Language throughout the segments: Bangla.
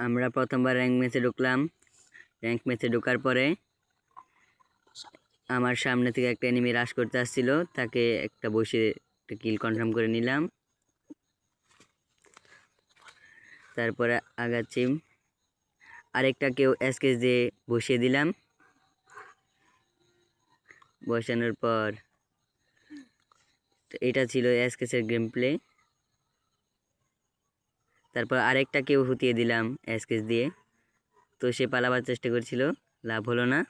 আমরা প্রথমবার র্যাঙ্ক ম্যাচে ঢুকলাম। র্যাঙ্ক ম্যাচে ঢোকার পরে আমার সামনে থেকে একটা এনিমি রাশ করতে আসছিল, তাকে একটা বসে একটা কিল কনফার্ম করে নিলাম। তারপরে আগাচ্ছি, আরেকটা কেউ এসকেস দিয়ে বসিয়ে দিলাম। বসানোর পর এটা ছিল এসকেসের গেম প্লে। তারপর আরেকটা কেউ হুতিয়ে দিলাম এসকেস দিয়ে, তো সে পালাবার চেষ্টা করছিল, লাভ হলো না।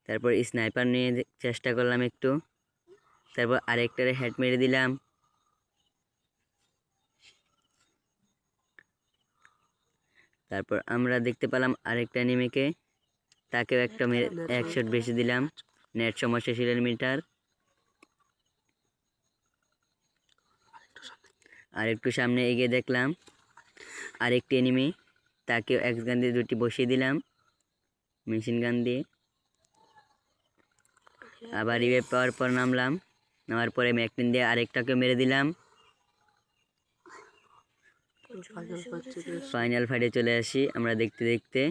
তারপর স্নাইপার নিয়ে চেষ্টা করলাম একটু, তারপর আরেকটারে হেড মেরে দিলাম। তারপর আমরা দেখতে পেলাম আরেকটা এনিমিকে, তাকেও একটা এক শট বেশি দিলাম। নেট সমস্যা ছিল মিটার। আর একটু সামনে এগিয়ে দেখলাম আরেকটি এনিমি, তাকেও এক্স গান দিয়ে দুটি বসিয়ে দিলাম মেশিন গান দিয়ে। আবার রিভাইভ পাওয়ার পর নামলাম, নামার পরে ম্যাকটিন দিয়ে আরেকটাকে মেরে দিলাম। ফাইনাল ফাইটে চলে আসি আমরা দেখতে দেখতে।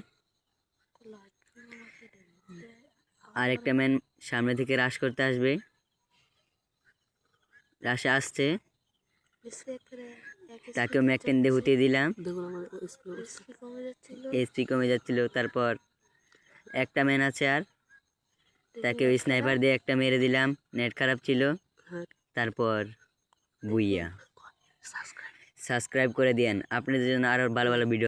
আরেকটা ম্যান সামনে থেকে রাশ করতে আসবে, রাশে আসছে, তাকেও ম্যাকটিন দিয়ে হুতিয়ে দিলাম। এসপি কমে যাচ্ছিল। তারপর একটা ম্যান আছে আর, তাকে ওই স্নাইপার দিয়ে একটা মেরে দিলাম, নেট খারাপ ছিল। তারপর বুইয়া। সাবস্ক্রাইব করে দিয়েন আপনাদের জন্য আরো ভালো ভালো ভিডিও।